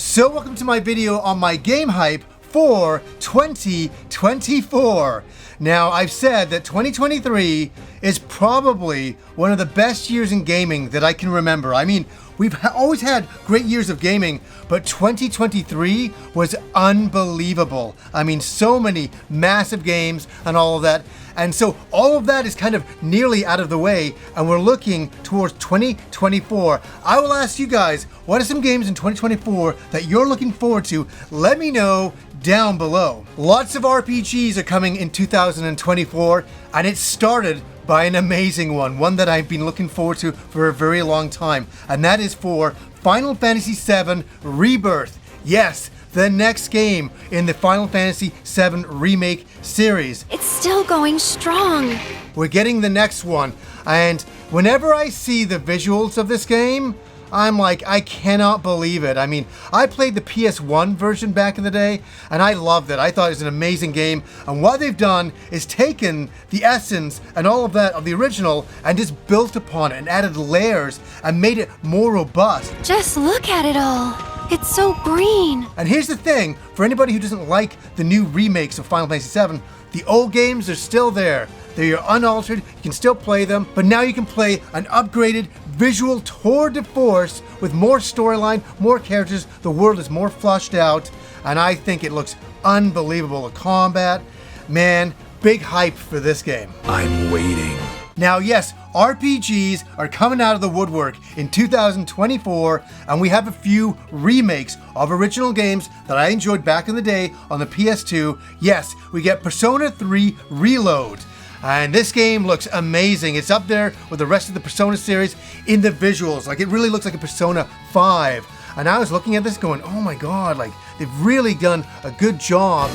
So welcome to my video on my game hype for 2024. Now, I've said that 2023 is probably one of the best years in gaming that I can remember. I mean, we've always had great years of gaming, but 2023 was unbelievable. I mean, so many massive games and all of that. And so all of that is kind of nearly out of the way, and we're looking towards 2024. I will ask you guys, what are some games in 2024 that you're looking forward to? Let me know down below. Lots of RPGs are coming in 2024, and it started by an amazing one that I've been looking forward to for a very long time, and that is for Final Fantasy VII Rebirth. Yes, the next game in the Final Fantasy VII Remake series. It's still going strong. We're getting the next one, and whenever I see the visuals of this game, I'm like, I cannot believe it. I mean, I played the PS1 version back in the day, and I loved it. I thought it was an amazing game, and what they've done is taken the essence and all of that of the original and just built upon it and added layers and made it more robust. Just look at it all. It's so green. And here's the thing, for anybody who doesn't like the new remakes of Final Fantasy VII, the old games are still there. They're unaltered, you can still play them, but now you can play an upgraded visual tour de force with more storyline, more characters, the world is more flushed out, and I think it looks unbelievable. The combat, man, big hype for this game. I'm waiting. Now, yes, RPGs are coming out of the woodwork in 2024, and we have a few remakes of original games that I enjoyed back in the day on the PS2. Yes, we get Persona 3 Reload. And this game looks amazing. It's up there with the rest of the Persona series in the visuals. Like, it really looks like a Persona 5. And I was looking at this going, oh my god, like, they've really done a good job.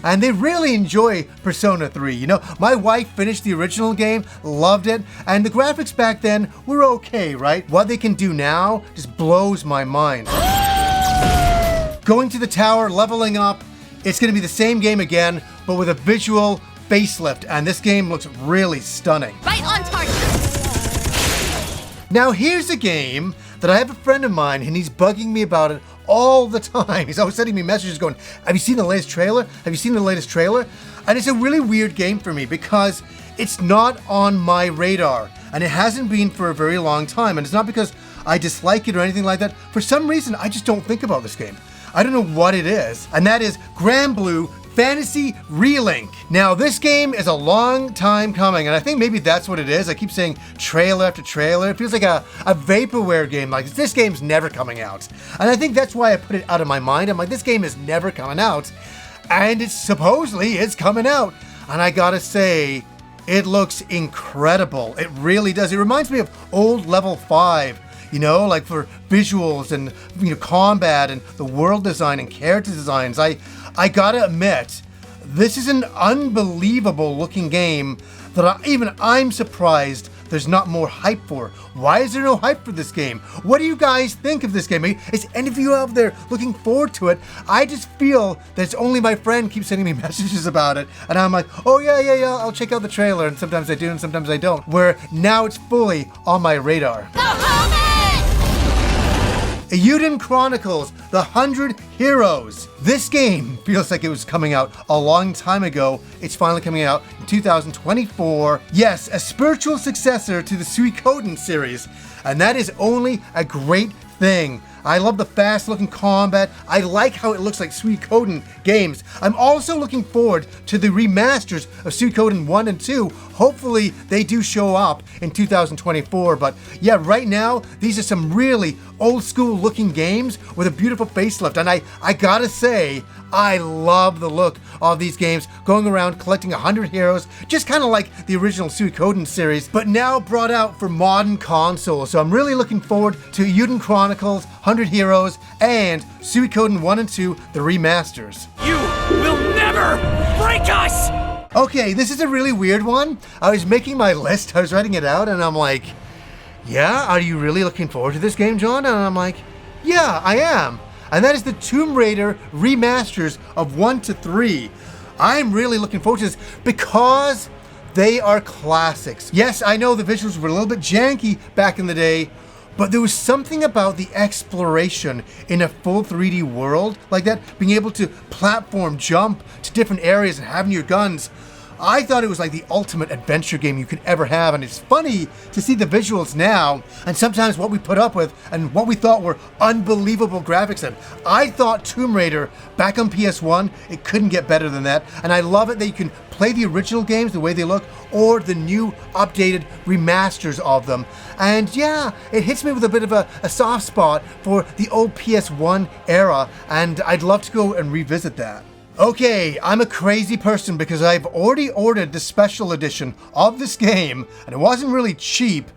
And they really enjoy Persona 3. You know, my wife finished the original game, loved it, and the graphics back then were okay, right? What they can do now just blows my mind. Going to the tower, leveling up, it's gonna be the same game again, but with a visual facelift, and this game looks really stunning. Right on target. Now here's a game that I have a friend of mine, and he's bugging me about it all the time. He's always sending me messages going, have you seen the latest trailer? Have you seen the latest trailer? And it's a really weird game for me because it's not on my radar, and it hasn't been for a very long time. And it's not because I dislike it or anything like that. For some reason, I just don't think about this game. I don't know what it is, and that is Grand Blue Fantasy Relink. Now, this game is a long time coming, and I think maybe that's what it is. I keep saying trailer after trailer. It feels like a vaporware game. Like, this game's never coming out. And I think that's why I put it out of my mind. I'm like, this game is never coming out. And it's supposedly is coming out. And I gotta say, it looks incredible. It really does. It reminds me of old Level 5. You know, like for visuals and, you know, combat and the world design and character designs. I gotta admit, this is an unbelievable looking game that I'm surprised there's not more hype for. Why is there no hype for this game? What do you guys think of this game? Is any of you out there looking forward to it? I just feel that it's only my friend keeps sending me messages about it, and I'm like, oh yeah, I'll check out the trailer, and sometimes I do and sometimes I don't. Where now it's fully on my radar. Uden Chronicles, the 100 Heroes. This game feels like it was coming out a long time ago. It's finally coming out in 2024. Yes, a spiritual successor to the Suikoden series, and that is only a great thing. I love the fast looking combat. I like how it looks like Suikoden games. I'm also looking forward to the remasters of Suikoden 1 and 2. Hopefully they do show up in 2024, but yeah, right now, these are some really old school looking games with a beautiful facelift, and I gotta say, I love the look of these games, going around collecting 100 heroes, just kind of like the original Suikoden series, but now brought out for modern consoles. So I'm really looking forward to Uden Chronicles, 100 Heroes, and Suikoden 1 and 2, the remasters. You will never break us! Okay, this is a really weird one. I was making my list, I was writing it out, and I'm like, yeah, are you really looking forward to this game, John? And I'm like, yeah, I am. And that is the Tomb Raider remasters of 1 to 3. I'm really looking forward to this because they are classics. Yes, I know the visuals were a little bit janky back in the day, but there was something about the exploration in a full 3D world like that, being able to platform jump to different areas and having your guns. I thought it was like the ultimate adventure game you could ever have, and it's funny to see the visuals now and sometimes what we put up with and what we thought were unbelievable graphics. And I thought Tomb Raider back on PS1, it couldn't get better than that, and I love it that you can play the original games the way they look or the new updated remasters of them. And yeah, it hits me with a bit of a soft spot for the old PS1 era, and I'd love to go and revisit that. Okay, I'm a crazy person because I've already ordered the special edition of this game, and it wasn't really cheap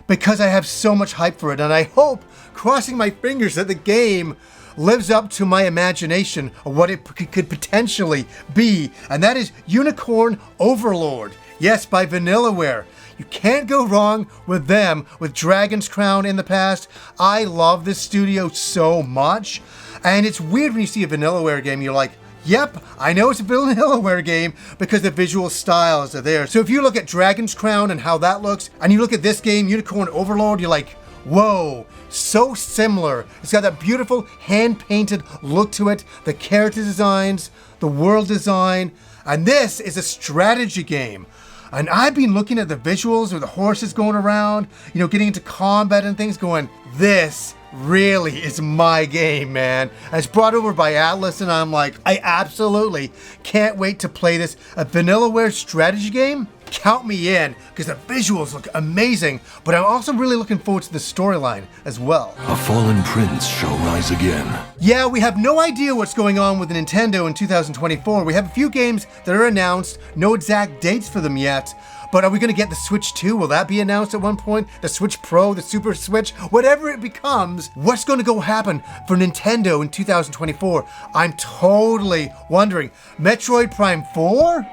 because I have so much hype for it, and I hope, crossing my fingers, that the game lives up to my imagination of what it could potentially be, and that is Unicorn Overlord. Yes, by Vanillaware. You can't go wrong with them, with Dragon's Crown in the past. I love this studio so much, and it's weird when you see a Vanillaware game, you're like, yep, I know it's a Vanillaware game because the visual styles are there. So if you look at Dragon's Crown and how that looks, and you look at this game, Unicorn Overlord, you're like, whoa, so similar. It's got that beautiful hand-painted look to it, the character designs, the world design, and this is a strategy game. And I've been looking at the visuals with the horses going around, you know, getting into combat and things, going, this really is my game, man. And it's brought over by Atlas, and I'm like, I absolutely can't wait to play this. A Vanillaware strategy game? Count me in, because the visuals look amazing, but I'm also really looking forward to the storyline as well. A fallen prince shall rise again. Yeah, we have no idea what's going on with Nintendo in 2024. We have a few games that are announced, no exact dates for them yet. But are we going to get the Switch 2? Will that be announced at one point? The Switch Pro, the Super Switch, whatever it becomes, what's going to go happen for Nintendo in 2024? I'm totally wondering. Metroid Prime 4?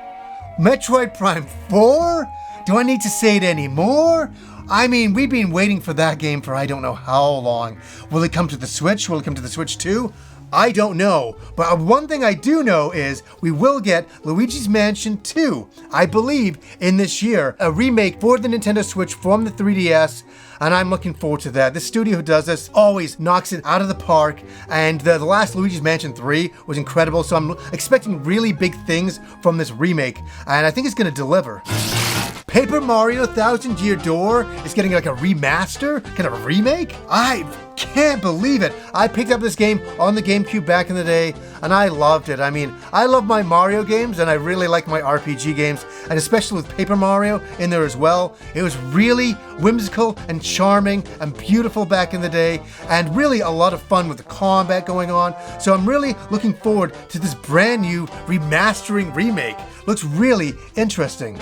Metroid Prime 4? Do I need to say it anymore? I mean, we've been waiting for that game for I don't know how long. Will it come to the Switch? Will it come to the Switch 2? I don't know, but one thing I do know is we will get Luigi's Mansion 2, I believe, in this year. A remake for the Nintendo Switch from the 3DS, and I'm looking forward to that. The studio who does this always knocks it out of the park, and the last Luigi's Mansion 3 was incredible, so I'm expecting really big things from this remake, and I think it's going to deliver. Paper Mario Thousand Year Door is getting like a remaster, kind of a remake? I can't believe it. I picked up this game on the GameCube back in the day, and I loved it. I mean, I love my Mario games, and I really like my RPG games, and especially with Paper Mario in there as well. It was really whimsical and charming and beautiful back in the day, and really a lot of fun with the combat going on. So I'm really looking forward to this brand new remastering remake. Looks really interesting.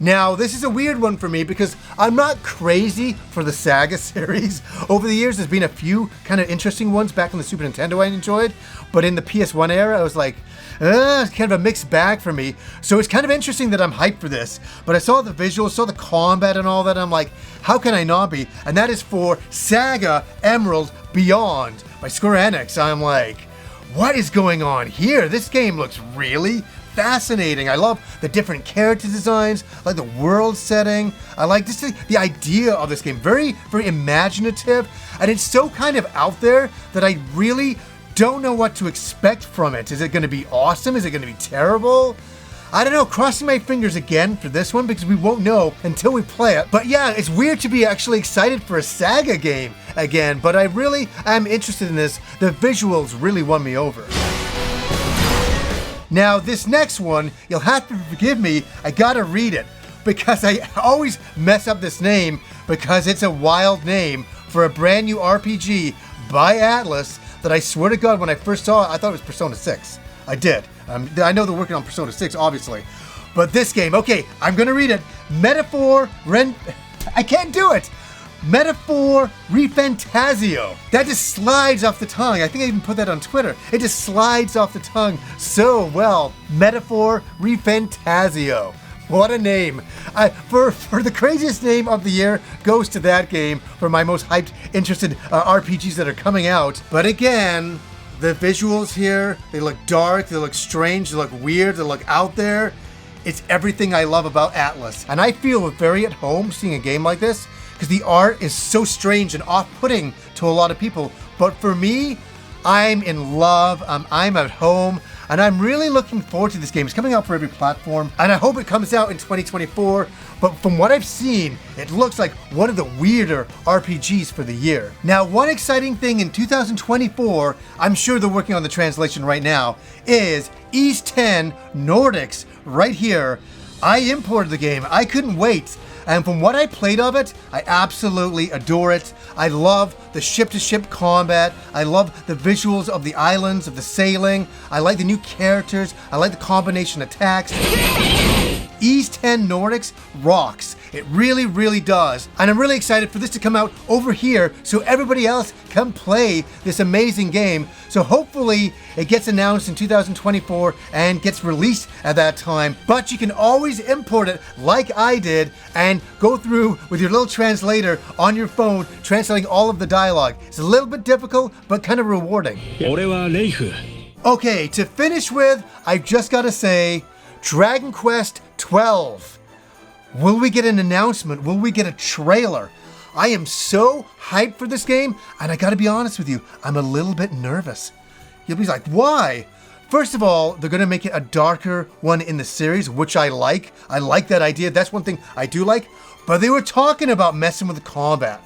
Now, this is a weird one for me because I'm not crazy for the Saga series. Over the years, there's been a few kind of interesting ones back on the Super Nintendo I enjoyed, but in the PS1 era, I was like, it's kind of a mixed bag for me. So it's kind of interesting that I'm hyped for this, but I saw the visuals, saw the combat and all that, and I'm like, how can I not be? And that is for Saga Emerald Beyond by Square Enix. I'm like, what is going on here? This game looks really fascinating. I love the different character designs, I like the world setting. I like just the idea of this game. Very, very imaginative, and it's so kind of out there that I really don't know what to expect from it. Is it going to be awesome? Is it going to be terrible? I don't know, crossing my fingers again for this one because we won't know until we play it. But yeah, it's weird to be actually excited for a Saga game again, but I really am interested in this. The visuals really won me over. Now, this next one, you'll have to forgive me, I gotta read it, because I always mess up this name because it's a wild name for a brand new RPG by Atlas that I swear to God, when I first saw it, I thought it was Persona 6. I did. I know they're working on Persona 6, obviously. But this game, okay, I'm gonna read it. I can't do it! Metaphor Refantasio. That just slides off the tongue. I think I even put that on Twitter. It just slides off the tongue so well. Metaphor Refantasio. What a name. For the craziest name of the year goes to that game for my most hyped, interested RPGs that are coming out. But again, the visuals here, they look dark, they look strange, they look weird, they look out there. It's everything I love about Atlas. And I feel very at home seeing a game like this, because the art is so strange and off-putting to a lot of people. But for me, I'm in love, I'm at home, and I'm really looking forward to this game. It's coming out for every platform, and I hope it comes out in 2024, but from what I've seen, it looks like one of the weirder RPGs for the year. Now, one exciting thing in 2024, I'm sure they're working on the translation right now, is East 10 Nordics right here. I imported the game, I couldn't wait. And from what I played of it, I absolutely adore it. I love the ship-to-ship combat. I love the visuals of the islands, of the sailing. I like the new characters. I like the combination attacks. East 10 Nordics rocks. It really, really does. And I'm really excited for this to come out over here so everybody else can play this amazing game. So hopefully it gets announced in 2024 and gets released at that time. But you can always import it like I did and go through with your little translator on your phone, translating all of the dialogue. It's a little bit difficult, but kind of rewarding. Okay, to finish with, I've just got to say, Dragon Quest 12. Will we get an announcement? Will we get a trailer? I am so hyped for this game, and I gotta be honest with you, I'm a little bit nervous. You'll be like, why? First of all, they're gonna make it a darker one in the series, which I like. I like that idea. That's one thing I do like. But they were talking about messing with the combat.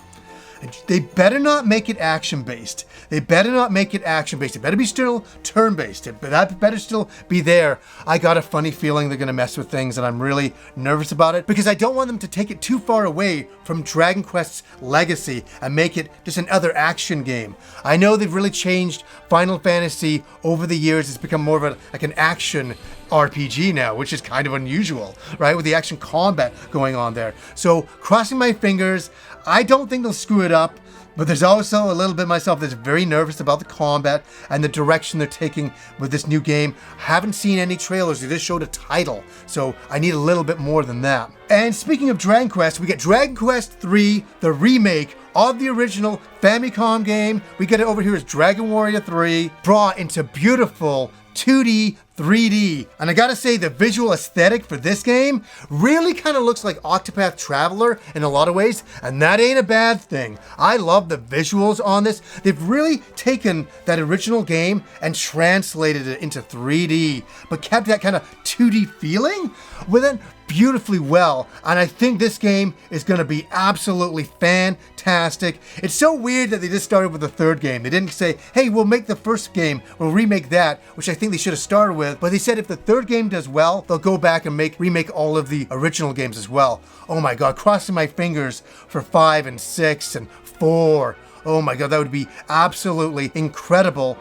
They better not make it action-based. They better not make it action-based. It better be still turn-based. That better still be there. I got a funny feeling they're going to mess with things, and I'm really nervous about it because I don't want them to take it too far away from Dragon Quest's legacy and make it just another action game. I know they've really changed Final Fantasy over the years. It's become more of like an action RPG now, which is kind of unusual, right? With the action combat going on there. So crossing my fingers, I don't think they'll screw it up, but there's also a little bit myself that's very nervous about the combat and the direction they're taking with this new game. Haven't seen any trailers, they just showed a title, so I need a little bit more than that. And speaking of Dragon Quest, we get Dragon Quest 3, the remake of the original Famicom game. We get it over here as Dragon Warrior 3, brought into beautiful 2D, 3D. And I gotta say, the visual aesthetic for this game really kind of looks like Octopath Traveler in a lot of ways, and that ain't a bad thing. I love the visuals on this. They've really taken that original game and translated it into 3D, but kept that kind of 2D feeling with it beautifully well. And I think this game is gonna be absolutely fantastic. It's so weird that they just started with the third game. They didn't say, hey, we'll make the first game, we'll remake that, which I think they should have started with. But they said if the third game does well, they'll go back and remake all of the original games as well. Oh my God, crossing my fingers for 5 and 6 and 4. Oh my God, that would be absolutely incredible.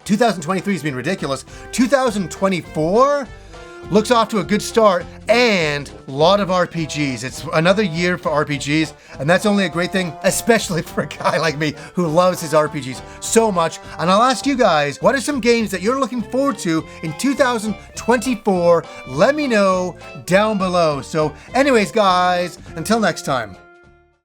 2023 has been ridiculous. 2024 looks off to a good start and a lot of RPGs. It's another year for RPGs, and that's only a great thing, especially for a guy like me who loves his RPGs so much. And I'll ask you guys, what are some games that you're looking forward to in 2024? Let me know down below. So anyways, guys, until next time.